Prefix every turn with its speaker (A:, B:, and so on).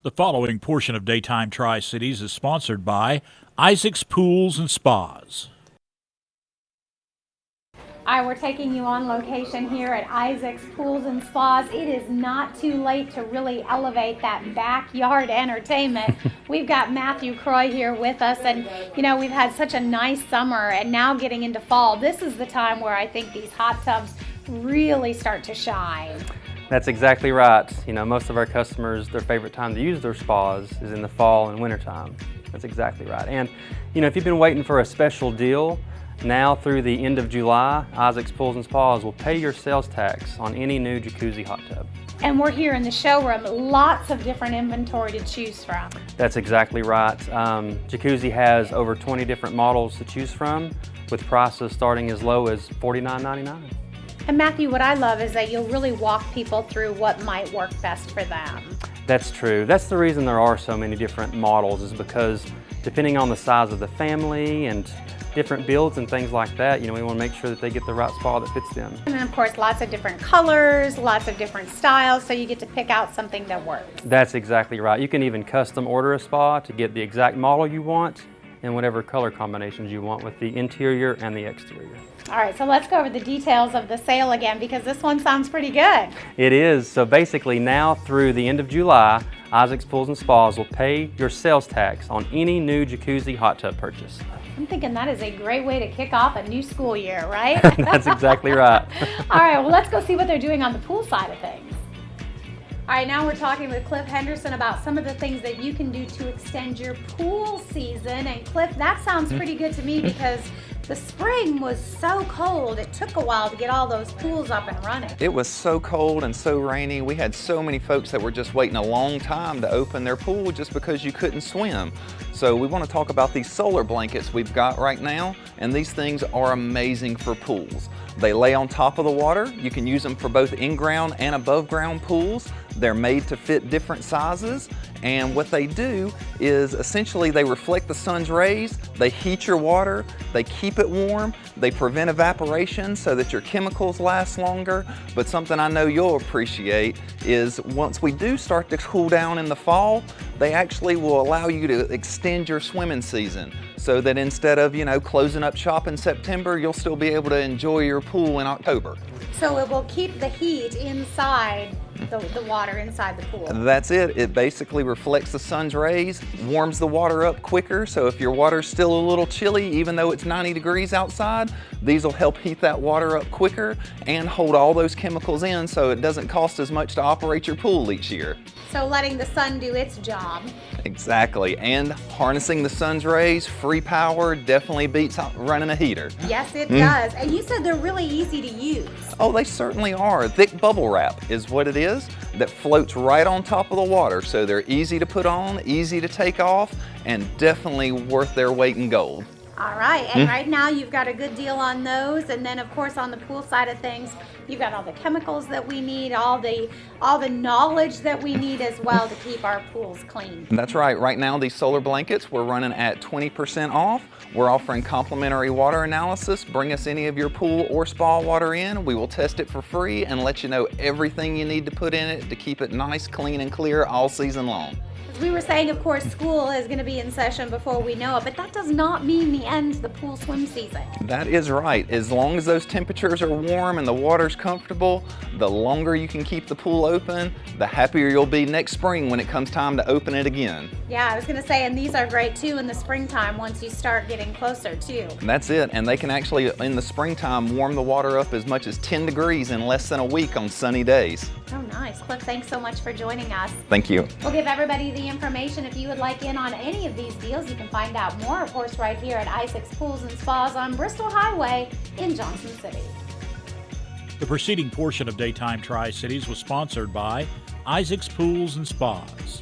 A: The following portion of Daytime Tri-Cities is sponsored by Isaac's Pools and Spas.
B: We're taking you on location here at Isaac's Pools and Spas. It is not too late to really elevate that backyard entertainment. We've got Matthew Croy here with us, and you know, we've had such a nice summer, and now getting into fall, this is the time where I think these hot tubs really start to shine.
C: That's exactly right. You know, most of our customers, their favorite time to use their spas is in the fall and winter time. That's exactly right. And you know, if you've been waiting for a special deal, now through the end of July, Isaac's Pools and Spas will pay your sales tax on any new jacuzzi hot tub.
B: And we're here in the showroom, lots of different inventory to choose from.
C: That's exactly right. Jacuzzi has over 20 different models to choose from, with prices starting as low as $49.99.
B: And Matthew, what I love is that you'll really walk people through what might work best for them.
C: That's true. That's the reason there are so many different models, is because depending on the size of the family and different builds and things like that, you know, we want to make sure that they get the right spa that fits them.
B: And then of course, lots of different colors, lots of different styles, so you get to pick out something that works.
C: That's exactly right. You can even custom order a spa to get the exact model you want and whatever color combinations you want with the interior and the exterior.
B: All right, so let's go over the details of the sale again, because this one sounds pretty good.
C: It is. So basically now through the end of July, Isaac's Pools and Spas will pay your sales tax on any new jacuzzi hot tub purchase.
B: I'm thinking that is a great way to kick off a new school year, right?
C: That's exactly right.
B: All right, well, let's go see what they're doing on the pool side of things. All right, now we're talking with Cliff Henderson about some of the things that you can do to extend your pool season. And Cliff, that sounds pretty good to me, because the spring was so cold, it took a while to get all those pools up and running.
D: It was so cold and so rainy. We had so many folks that were just waiting a long time to open their pool just because you couldn't swim. So we want to talk about these solar blankets we've got right now, and these things are amazing for pools. They lay on top of the water. You can use them for both in-ground and above-ground pools. They're made to fit different sizes, and what they do is essentially they reflect the sun's rays, they heat your water, they keep it warm, they prevent evaporation so that your chemicals last longer. But something I know you'll appreciate is once we do start to cool down in the fall, they actually will allow you to extend your swimming season, so that instead of, you know, closing up shop in September, you'll still be able to enjoy your pool in October.
B: So it will keep the heat inside the water inside the pool.
D: That's it. It basically reflects the sun's rays, warms the water up quicker, so if your water's still a little chilly, even though it's 90 degrees outside, these will help heat that water up quicker and hold all those chemicals in, so it doesn't cost as much to operate your pool each year.
B: So letting the sun do its job.
D: Exactly, and harnessing the sun's rays, free power, definitely beats running a heater.
B: Yes, it does. And you said they're really easy to use.
D: Oh, they certainly are. Thick bubble wrap is what it is, that floats right on top of the water, so they're easy to put on, easy to take off, and definitely worth their weight in gold.
B: All right, and right now you've got a good deal on those, and then of course on the pool side of things, you've got all the chemicals that we need, all the knowledge that we need as well to keep our pools clean.
D: That's right. Right now these solar blankets, we're running at 20% off. We're offering complimentary water analysis. Bring us any of your pool or spa water in. We will test it for free and let you know everything you need to put in it to keep it nice, clean, and clear all season long.
B: We were saying, of course, school is going to be in session before we know it, but that does not mean the end of the pool swim season.
D: That is right. As long as those temperatures are warm and the water's comfortable, the longer you can keep the pool open, the happier you'll be next spring when it comes time to open it again.
B: Yeah, I was going to say, and these are great too in the springtime once you start getting closer too.
D: And that's it, and they can actually, in the springtime, warm the water up as much as 10 degrees in less than a week on sunny days.
B: Oh, nice. Cliff, thanks so much for joining us.
D: Thank you.
B: We'll give everybody the information. If you would like in on any of these deals, you can find out more, of course, right here at Isaac's Pools and Spas on Bristol Highway in Johnson City.
A: The preceding portion of Daytime Tri-Cities was sponsored by Isaac's Pools and Spas.